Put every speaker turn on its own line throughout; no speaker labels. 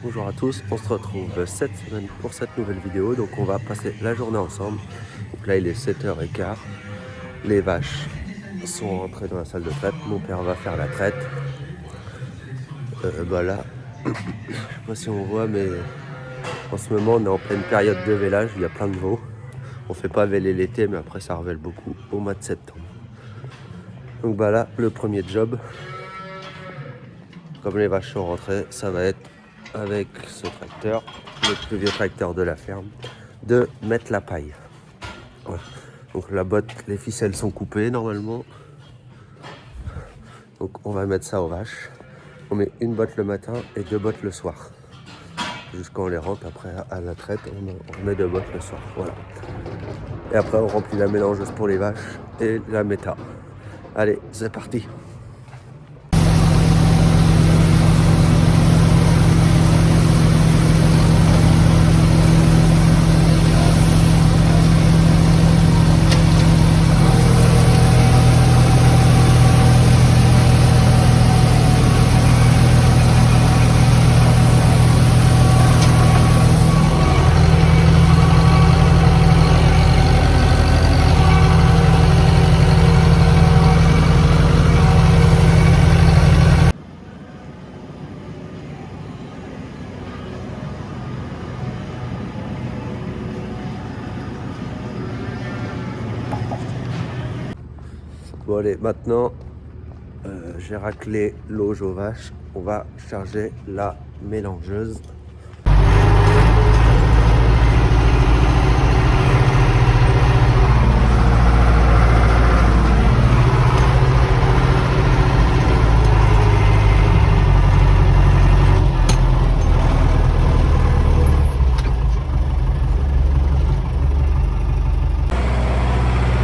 Bonjour à tous, on se retrouve cette semaine pour cette nouvelle vidéo. Donc on va passer la journée ensemble. Donc là il est 7h15. Les vaches sont rentrées dans la salle de traite. Mon père va faire la traite. Là, je sais pas si on voit, mais en ce moment on est en pleine période de vélage. Il y a plein de veaux. On fait pas véler l'été, mais après ça revèle beaucoup au mois de septembre. Donc là, le premier job, comme les vaches sont rentrées, ça va être avec ce tracteur, le plus vieux tracteur de la ferme, de mettre la paille. Voilà. Donc la botte, les ficelles sont coupées normalement. Donc on va mettre ça aux vaches. On met une botte le matin et 2 bottes le soir. Jusqu'à on les rentre après à la traite, on met 2 bottes le soir. Voilà. Et après on remplit la mélangeuse pour les vaches et la méta. Allez, c'est parti. Bon allez, maintenant j'ai raclé l'auge aux vaches. On va charger la mélangeuse.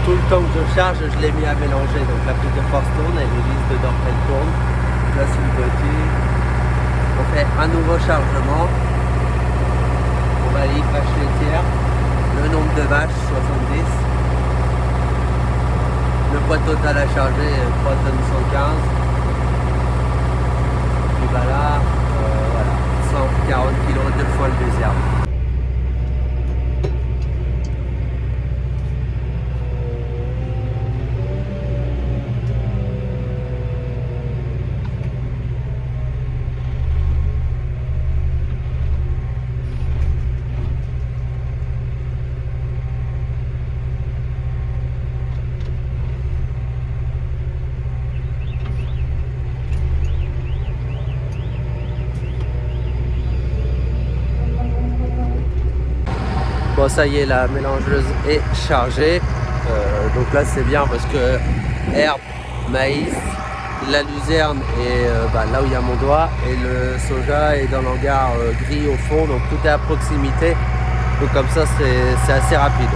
Tout le temps que je charge, je l'ai mis à mélanger. Donc la prise de force tourne, elle est lisse dedans, elle tourne. Là c'est une bottie. On fait un nouveau chargement. On valide vache laitière. Le nombre de vaches, 70. Le poids total à charger, 3 tonnes 115. Et voilà, 140 kg 2 fois le désert. Bon ça y est, la mélangeuse est chargée. Donc là c'est bien parce que herbe, maïs, la luzerne est là où il y a mon doigt et le soja est dans l'hangar gris au fond, donc tout est à proximité. Donc comme ça c'est assez rapide.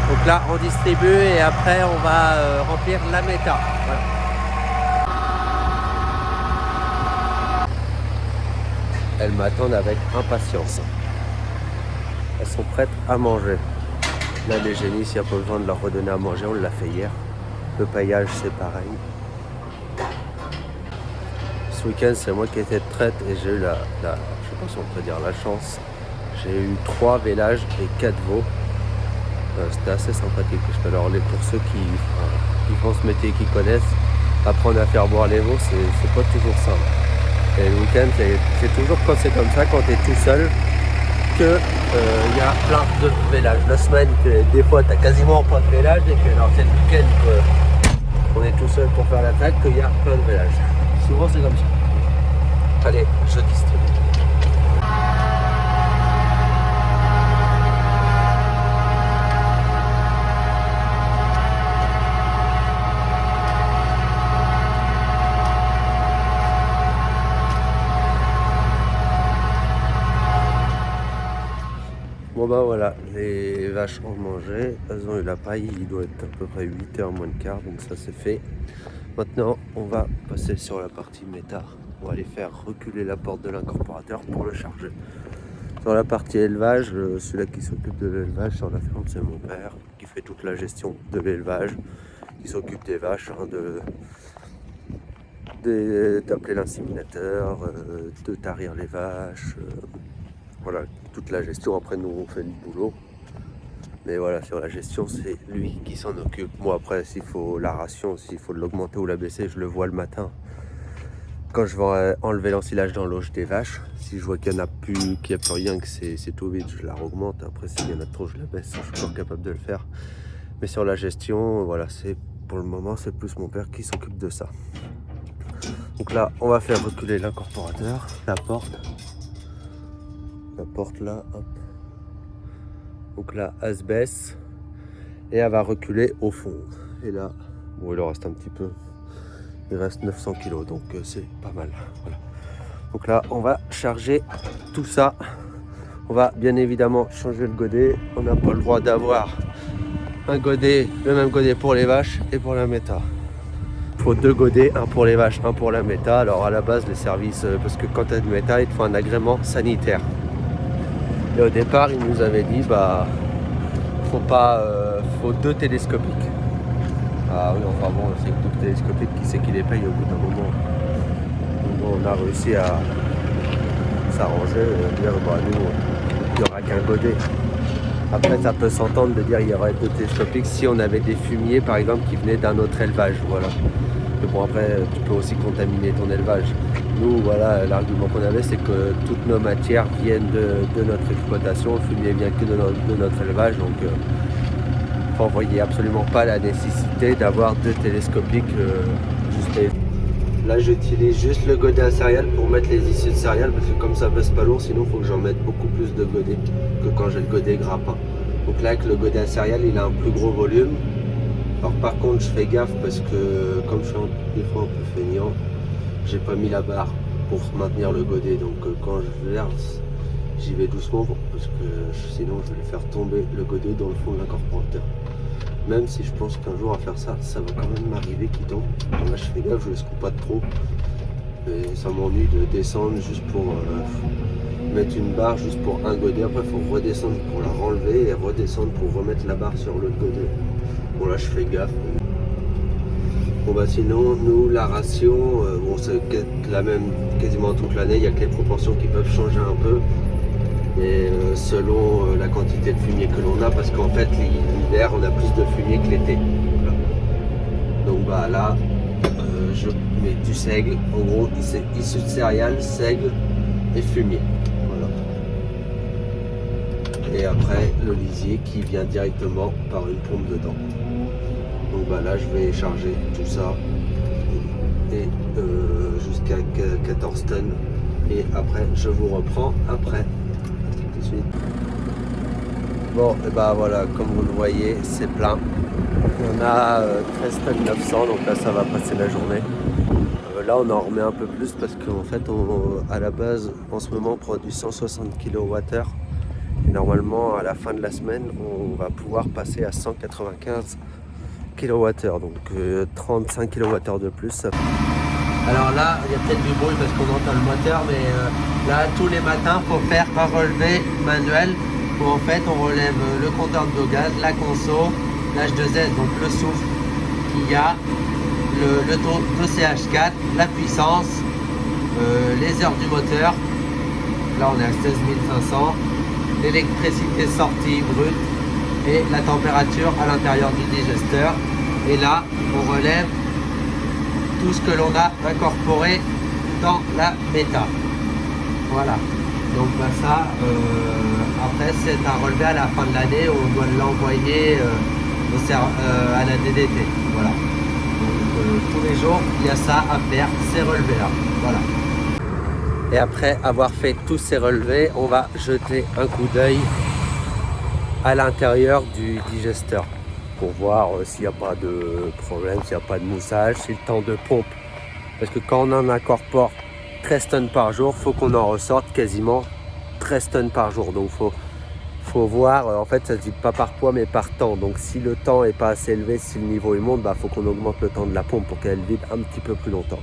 Donc là on distribue et après on va remplir la méta. Voilà. Elles m'attendent avec impatience. Elles sont prêtes à manger. Là, les génisses, il n'y a pas besoin de leur redonner à manger, on l'a fait hier. Le paillage, c'est pareil. Ce week-end, c'est moi qui étais de traite et j'ai eu je sais pas si on peut dire la chance. J'ai eu 3 vélages et 4 veaux. C'était assez sympathique. Alors, pour ceux qui font ce métier, qui connaissent, apprendre à faire boire les veaux, c'est pas toujours simple. Et le week-end, c'est toujours quand c'est comme ça, quand tu es tout seul, il y a plein de vélages. La semaine, des fois, tu n'as quasiment pas de vélage. Et puis, alors, c'est le week-end qu'on est tout seul pour faire la traite, qu'il y a plein de vélages. Souvent, c'est comme ça. Allez, je distribue. Bon voilà, les vaches ont mangé, elles ont eu la paille, il doit être à peu près 8h moins de quart, donc ça c'est fait. Maintenant on va passer sur la partie méta, on va aller faire reculer la porte de l'incorporateur pour le charger. Sur la partie élevage, celui-là qui s'occupe de l'élevage sur la ferme c'est mon père, qui fait toute la gestion de l'élevage, qui s'occupe des vaches, d'appeler l'inséminateur, de tarir les vaches, Voilà, toute la gestion, après nous on fait le boulot. Mais voilà, sur la gestion, c'est lui qui s'en occupe. Moi après, s'il faut la ration, s'il faut l'augmenter ou la baisser, je le vois le matin. Quand je vais enlever l'ensilage dans l'auge des vaches, si je vois qu'il n'y en a plus, qu'il n'y a plus rien, que c'est tout vide, je la augmente. Après, s'il y en a trop, je la baisse. Je suis encore capable de le faire. Mais sur la gestion, voilà, c'est pour le moment, c'est plus mon père qui s'occupe de ça. Donc là, on va faire reculer l'incorporateur, la porte là, hop. Donc là, elle se baisse et elle va reculer au fond. Et là, bon, il en reste un petit peu. Il reste 900 kg, donc c'est pas mal. Voilà. Donc là, on va charger tout ça. On va bien évidemment changer le godet. On n'a pas le droit d'avoir un godet, le même godet pour les vaches et pour la méta. Il faut 2 godets, un pour les vaches, un pour la méta. Alors à la base, les services, parce que quand tu as de méta, il te faut un agrément sanitaire. Et au départ, il nous avait dit, bah, faut 2 télescopiques. Ah oui, enfin bon, c'est que 2 télescopiques, qui c'est qui les paye au bout d'un moment. Donc, on a réussi à s'arranger, dire, bah, nous, il n'y aura qu'un godet. Après, ça peut s'entendre de dire qu'il y aurait 2 télescopiques si on avait des fumiers, par exemple, qui venaient d'un autre élevage. Voilà. Mais bon, après, tu peux aussi contaminer ton élevage. Nous, voilà, l'argument qu'on avait, c'est que toutes nos matières viennent de notre exploitation. Le fumier vient que de notre élevage. Donc, on ne voyait absolument pas la nécessité d'avoir 2 télescopiques juste. Là, j'utilise juste le godet à céréales pour mettre les issues de céréales parce que comme ça pèse pas lourd, sinon il faut que j'en mette beaucoup plus de godet que quand j'ai le godet grappin. Donc là, avec le godet à céréales, il a un plus gros volume. Alors par contre, je fais gaffe parce que comme je suis des fois un peu feignant, j'ai pas mis la barre pour maintenir le godet. Donc quand je verse, j'y vais doucement parce que sinon je vais faire tomber le godet dans le fond de l'incorporateur. Même si je pense qu'un jour à faire ça, ça va quand même m'arriver qu'il tombe. Là je fais gaffe, je ne secoue pas trop. Et ça m'ennuie de descendre juste pour mettre une barre juste pour un godet. Après il faut redescendre pour la renlever et redescendre pour remettre la barre sur l'autre godet. Bon là je fais gaffe. Bon bah sinon nous la ration, bon c'est la même quasiment toute l'année, il y a que les proportions qui peuvent changer un peu. Et selon la quantité de fumier que l'on a, parce qu'en fait l'hiver on a plus de fumier que l'été. Voilà. Donc bah là je mets du seigle, en gros issu de céréales, seigle et fumier. Voilà. Et après le lisier qui vient directement par une pompe dedans. Donc bah là je vais charger tout ça et jusqu'à 14 tonnes et après je vous reprends après. Bon, et bah voilà, comme vous le voyez, c'est plein. On a 13 tonnes 900, donc là ça va passer la journée. Là on en remet un peu plus parce qu'en fait, à la base, en ce moment, on produit 160 kWh. Et normalement, à la fin de la semaine, on va pouvoir passer à 195 kWh. Donc 35 kWh de plus. Ça... Alors là, il y a peut-être du bruit parce qu'on entend le moteur, mais là, tous les matins, il faut faire un relevé manuel où en fait, on relève le compteur de gaz, la conso, l'H2S, donc le souffle qu'il y a, le taux de CH4, la puissance, les heures du moteur. Là, on est à 16 500. L'électricité sortie brute et la température à l'intérieur du digesteur. Et là, on relève tout ce que l'on a incorporé dans la méta. Voilà. Donc bah, ça, après c'est à relever à la fin de l'année, on doit l'envoyer à la DDT. Voilà. Donc tous les jours, il y a ça à faire, ces relevés-là. Voilà. Et après avoir fait tous ces relevés, on va jeter un coup d'œil à l'intérieur du digesteur pour voir s'il n'y a pas de problème, s'il n'y a pas de moussage, si le temps de pompe. Parce que quand on en incorpore 13 tonnes par jour, il faut qu'on en ressorte quasiment 13 tonnes par jour. Donc faut voir, en fait ça se dit pas par poids mais par temps. Donc si le temps n'est pas assez élevé, si le niveau il monte, faut qu'on augmente le temps de la pompe pour qu'elle vide un petit peu plus longtemps.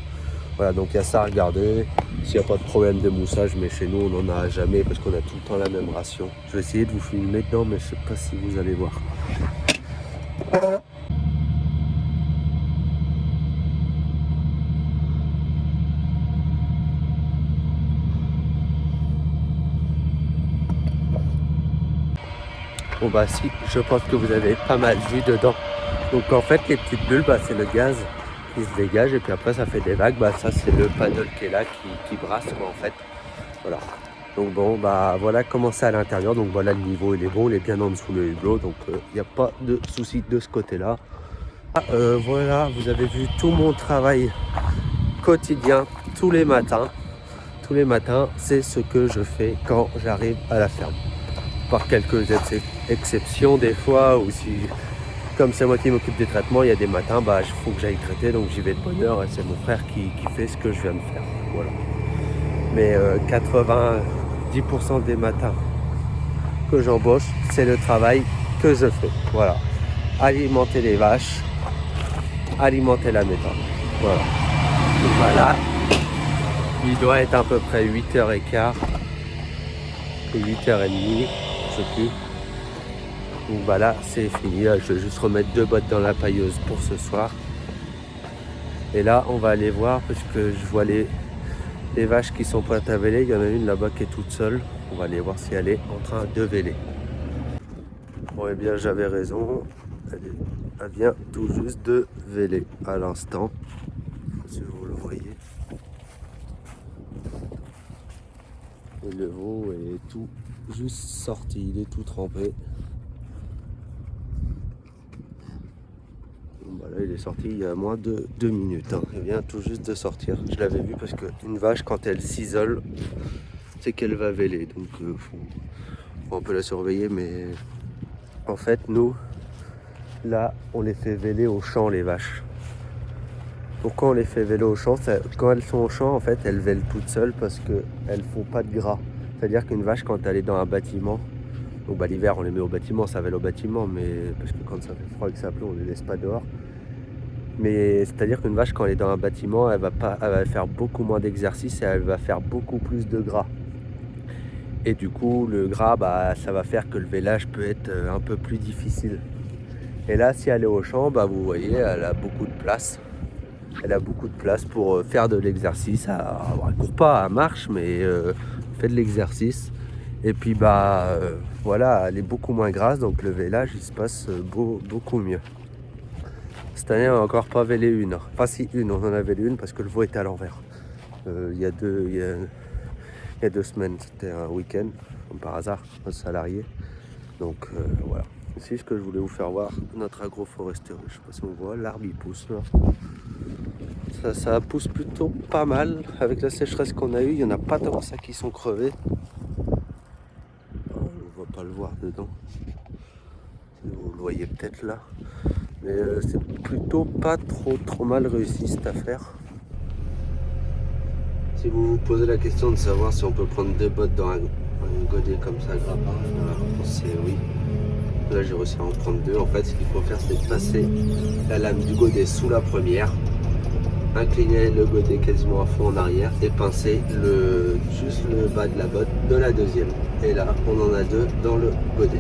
Voilà, donc il y a ça à regarder. S'il n'y a pas de problème de moussage, mais chez nous on n'en a jamais parce qu'on a tout le temps la même ration. Je vais essayer de vous filmer dedans, mais je ne sais pas si vous allez voir. Bon bah si, je pense que vous avez pas mal vu dedans. Donc en fait les petites bulles, bah, c'est le gaz qui se dégage et puis après ça fait des vagues. Bah ça c'est le paddle qui est là qui brasse quoi en fait. Voilà. Donc bon bah voilà comment c'est à l'intérieur. Donc voilà, le niveau il est bon, il est bien en dessous le hublot. Donc il n'y a pas de souci de ce côté là. Voilà, vous avez vu tout mon travail quotidien tous les matins. Tous les matins, c'est ce que je fais quand j'arrive à la ferme. Par quelques exceptions des fois, ou si, comme c'est moi qui m'occupe des traitements, il y a des matins, bah, il faut que j'aille traiter, donc j'y vais de bonne heure et c'est mon frère qui fait ce que je viens de faire. Voilà. Mais 90% des matins que j'embauche, c'est le travail que je fais. Voilà. Alimenter les vaches, alimenter la méthode. Voilà. Donc voilà. Il doit être à peu près 8h15 ou 8h30, je sais plus. Donc voilà, c'est fini. Je vais juste remettre 2 bottes dans la pailleuse pour ce soir. Et là, on va aller voir parce que je vois les vaches qui sont prêtes à véler. Il y en a une là-bas qui est toute seule. On va aller voir si elle est en train de véler. Bon, eh bien, j'avais raison. Elle vient tout juste de véler à l'instant. Si vous le voyez. Et le veau est tout juste sorti, il est tout trempé. Bon, bah là, il est sorti il y a moins de 2 minutes. Hein. Il vient tout juste de sortir. Je l'avais vu parce qu'une vache, quand elle s'isole, c'est qu'elle va véler. Donc on peut la surveiller, mais en fait, nous, là, on les fait véler au champ, les vaches. Pourquoi on les fait véler au champ? Quand elles sont au champ, en fait, elles vèlent toutes seules parce qu'elles font pas de gras. C'est-à-dire qu'une vache, quand elle est dans un bâtiment, donc bah, l'hiver, on les met au bâtiment, ça vèle au bâtiment, mais parce que quand ça fait froid et que ça pleut, on les laisse pas dehors. Mais c'est-à-dire qu'une vache, quand elle est dans un bâtiment, elle va faire beaucoup moins d'exercice et elle va faire beaucoup plus de gras. Et du coup, le gras, bah, ça va faire que le vélage peut être un peu plus difficile. Et là, si elle est au champ, bah, vous voyez, elle a beaucoup de place. Elle a beaucoup de place pour faire de l'exercice. Elle ne court pas, elle marche, mais fait de l'exercice. Et puis voilà, elle est beaucoup moins grasse, donc le vélage il se passe beaucoup mieux. Cette année, on n'a encore pas vélé une. Enfin si, une, on en a vélé une parce que le veau était à l'envers. Il y a 2 semaines, c'était un week-end, comme par hasard, un salarié. Donc voilà. Ici, ce que je voulais vous faire voir, notre agroforesterie. Je ne sais pas si on voit, l'arbre il pousse là. Ça pousse plutôt pas mal. Avec la sécheresse qu'on a eue, il n'y en a pas tant que ça qui sont crevés. On ne va pas le voir dedans. Vous le voyez peut-être là. Mais c'est plutôt pas trop mal réussi cette affaire. Si vous vous posez la question de savoir si on peut prendre 2 bottes dans un godet comme ça, grappin, la réponse c'est oui. Là j'ai réussi à en prendre 2. En fait, ce qu'il faut faire, c'est passer la lame du godet sous la première, incliner le godet quasiment à fond en arrière et pincer juste le bas de la botte de la deuxième. Et là, on en a 2 dans le godet.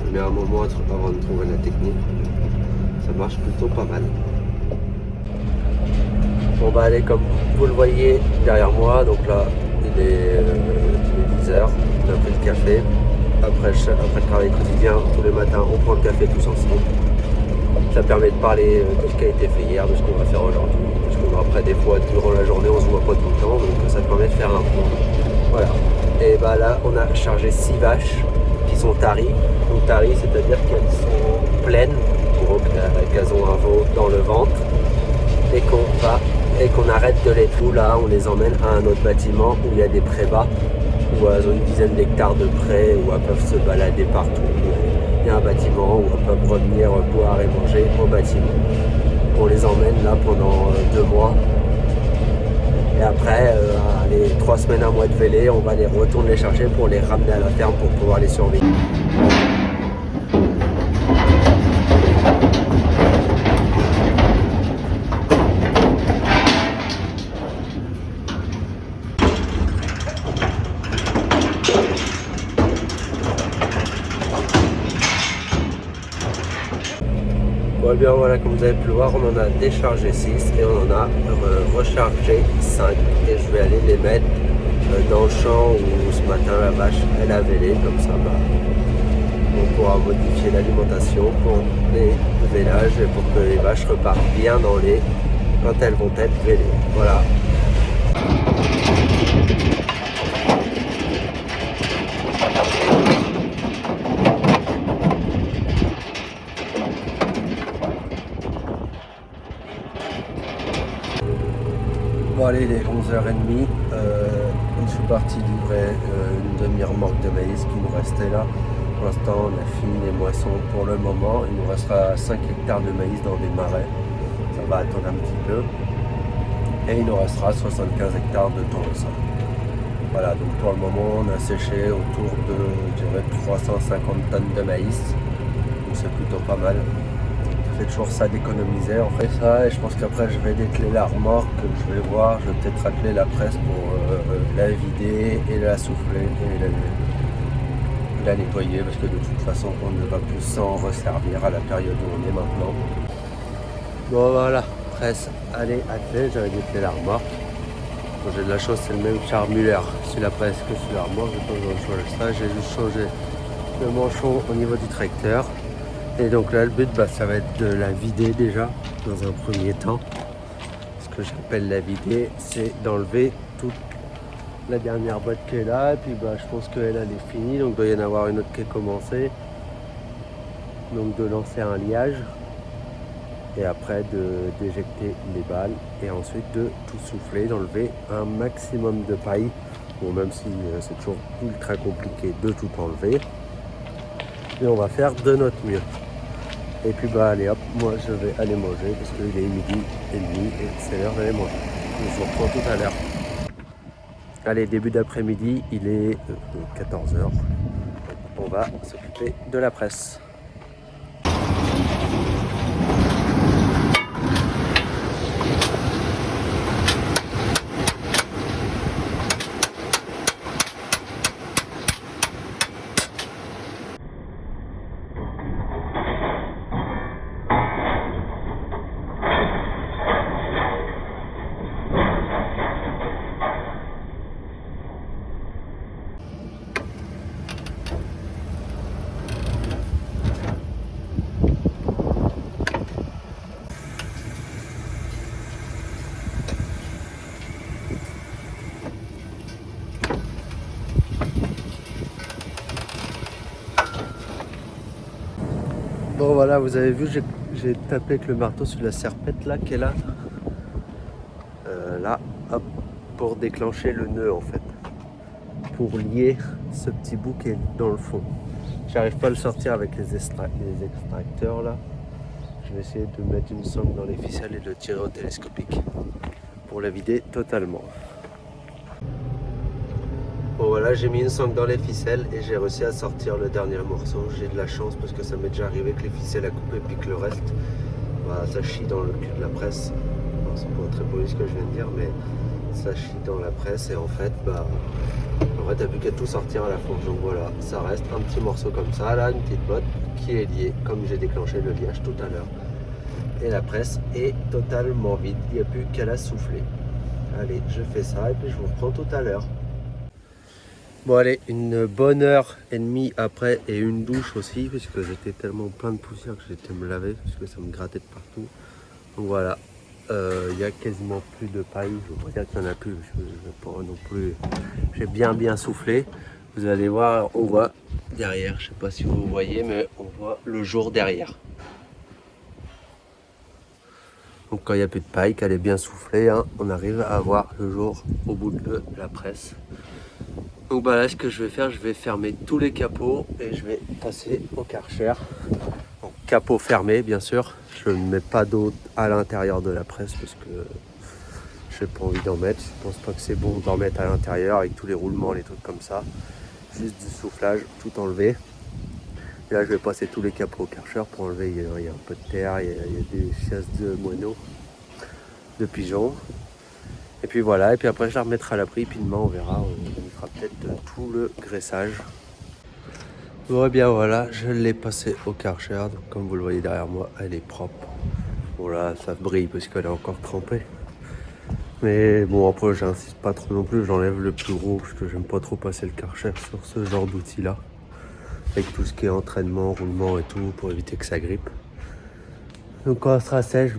Je mets un moment avant de trouver la technique. Ça marche plutôt pas mal. On va aller comme vous le voyez derrière moi. Donc là, il est 10h. On a pris le café. Après le travail quotidien, tous les matins, on prend le café tous ensemble. Ça permet de parler de ce qui a été fait hier, de ce qu'on va faire aujourd'hui. Parce que après, des fois, durant la journée, on se voit pas tout le temps. Donc ça permet de faire un point. Voilà. Et bah là, on a chargé 6 vaches qui sont taries. Donc taries, c'est-à-dire qu'elles sont pleines, donc qu'elles ont un veau dans le ventre. Et qu'on arrête de les tout là, on les emmène à un autre bâtiment où il y a des prés-bas, où elles ont une dizaine d'hectares de prés, où elles peuvent se balader partout. Il y a un bâtiment où elles peuvent revenir boire et manger au bâtiment. On les emmène là pendant 2 mois. Et après, les 3 semaines, 1 mois de vélé, on va les retourner les chercher pour les ramener à la ferme pour pouvoir les surveiller. Bon, bien voilà, comme vous avez pu le voir, on en a déchargé 6 et on en a rechargé 5. Et je vais aller les mettre dans le champ où ce matin la vache elle a vélé, comme ça On pourra modifier l'alimentation pour les vélages et pour que les vaches repartent bien dans lait quand elles vont être vélées. Voilà. Bon allez, il est 11h30, je suis parti livrer une demi-remorque de maïs qui nous restait là. Pour l'instant on a fini les moissons pour le moment, il nous restera 5 hectares de maïs dans des marais, ça va attendre un petit peu. Et il nous restera 75 hectares de tournesol. Voilà, donc pour le moment on a séché autour de, je dirais, 350 tonnes de maïs, donc c'est plutôt pas mal. Ça fait toujours ça d'économiser, on fait ça et je pense qu'après je vais dételer la remorque, je vais voir, je vais peut-être atteler la presse pour la vider et la souffler et la nettoyer parce que de toute façon on ne va plus s'en resservir à la période où on est maintenant. Bon voilà, presse, allez, atteler, j'avais dételé la remorque. Bon, j'ai de la chance, c'est le même charmuleur sur la presse que sur la remorque, j'ai pas besoin de changer ça, j'ai juste changé le manchon au niveau du tracteur. Et donc là le but ça va être de la vider déjà dans un premier temps. Ce que j'appelle la vider, c'est d'enlever toute la dernière boîte qui est là. Et puis je pense qu'elle est finie, donc il doit y en avoir une autre qui est commencée. Donc de lancer un liage et après d'éjecter les balles et ensuite de tout souffler, d'enlever un maximum de paille. Bon, même si c'est toujours ultra compliqué de tout enlever. Et on va faire de notre mieux. Et puis allez hop, moi je vais aller manger parce qu'il est 12h30 et c'est l'heure d'aller manger. Je vous reprends tout à l'heure. Allez, début d'après-midi, il est 14h. On va s'occuper de la presse. Bon voilà, vous avez vu, j'ai tapé avec le marteau sur la serpette là qui est là. Là, hop, pour déclencher le nœud en fait. Pour lier ce petit bout qui est dans le fond. J'arrive pas à le sortir avec les extracteurs là. Je vais essayer de mettre une sangle dans les ficelles et de le tirer au télescopique pour la vider totalement. Bon voilà, j'ai mis une sangle dans les ficelles et j'ai réussi à sortir le dernier morceau. J'ai de la chance parce que ça m'est déjà arrivé que les ficelles à couper puis que le reste, ça chie dans le cul de la presse. Bon, c'est pas très poli ce que je viens de dire, mais ça chie dans la presse et en fait, t'as plus qu'à tout sortir à la fourche. Donc voilà, ça reste un petit morceau comme ça, là, une petite botte qui est liée, comme j'ai déclenché le liage tout à l'heure. Et la presse est totalement vide, il n'y a plus qu'à la souffler. Allez, je fais ça et puis je vous reprends tout à l'heure. Bon allez, une bonne heure et demie après et une douche aussi, puisque j'étais tellement plein de poussière que j'étais me laver, parce que ça me grattait de partout. Donc voilà, il n'y a quasiment plus de paille, je veux dire qu'il n'y en a plus, je vais pas non plus. J'ai bien soufflé, vous allez voir, on voit derrière, je sais pas si vous voyez, mais on voit le jour derrière. Donc quand il n'y a plus de paille, qu'elle est bien soufflée, hein, on arrive à voir le jour au bout de la presse. Donc là ce que je vais faire, je vais fermer tous les capots et je vais passer au Karcher. Donc capot fermé bien sûr, je ne mets pas d'eau à l'intérieur de la presse parce que je n'ai pas envie d'en mettre. Je pense pas que c'est bon d'en mettre à l'intérieur avec tous les roulements, les trucs comme ça. Juste du soufflage, tout enlevé. Et là je vais passer tous les capots au Karcher pour enlever, il y a un peu de terre, il y a des chasses de moineaux, de pigeons. Et puis voilà, et puis après je la remettrai à l'abri, puis demain on verra, on fera peut-être tout le graissage. Bon et bien voilà, je l'ai passé au Karcher, donc comme vous le voyez derrière moi, elle est propre. Bon là, ça brille parce qu'elle est encore trempée. Mais bon après j'insiste pas trop non plus, j'enlève le plus gros parce que j'aime pas trop passer le Karcher sur ce genre d'outil là. avec tout ce qui est entraînement, roulement et tout pour éviter que ça grippe. Donc quand ça sera sèche,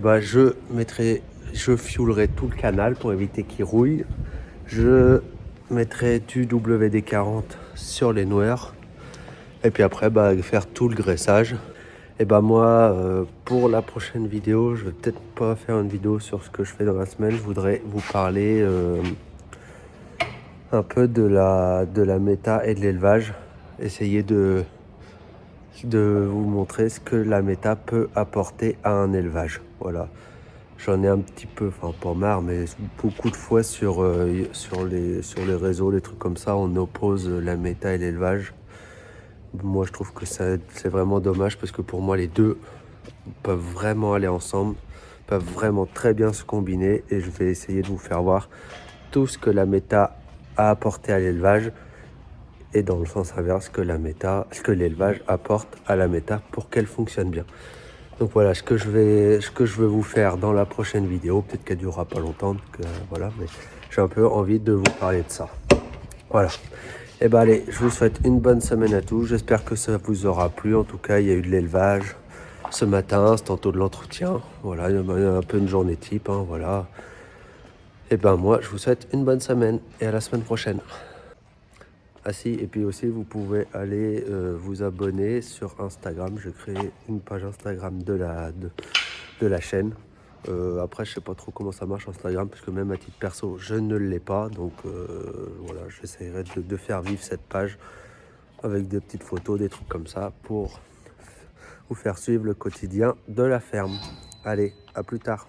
je fuelerai tout le canal pour éviter qu'il rouille. Je mettrai du WD-40 sur les noueurs. Et puis après, faire tout le graissage. Et moi, pour la prochaine vidéo, je vais peut-être pas faire une vidéo sur ce que je fais dans la semaine. Je voudrais vous parler un peu de la méta et de l'élevage. Essayer de vous montrer ce que la méta peut apporter à un élevage. Voilà. J'en ai un petit peu, enfin pas marre, mais beaucoup de fois sur les réseaux, les trucs comme ça, on oppose la méta et l'élevage. Moi, je trouve que c'est vraiment dommage parce que pour moi, les deux peuvent vraiment aller ensemble, peuvent vraiment très bien se combiner et je vais essayer de vous faire voir tout ce que la méta a apporté à l'élevage et dans le sens inverse ce que l'élevage apporte à la méta pour qu'elle fonctionne bien. Donc voilà ce que je veux vous faire dans la prochaine vidéo. Peut-être qu'elle durera pas longtemps, mais j'ai un peu envie de vous parler de ça. Voilà. Et allez, je vous souhaite une bonne semaine à tous. J'espère que ça vous aura plu. En tout cas, il y a eu de l'élevage ce matin, c'est tantôt de l'entretien. Voilà, il y a un peu une journée type, hein, voilà. Et moi, je vous souhaite une bonne semaine et à la semaine prochaine. Ah si, et puis aussi, vous pouvez aller vous abonner sur Instagram. J'ai créé une page Instagram de la chaîne. Après, je sais pas trop comment ça marche Instagram, parce que même à titre perso, je ne l'ai pas. Donc voilà, j'essaierai de faire vivre cette page avec des petites photos, des trucs comme ça, pour vous faire suivre le quotidien de la ferme. Allez, à plus tard.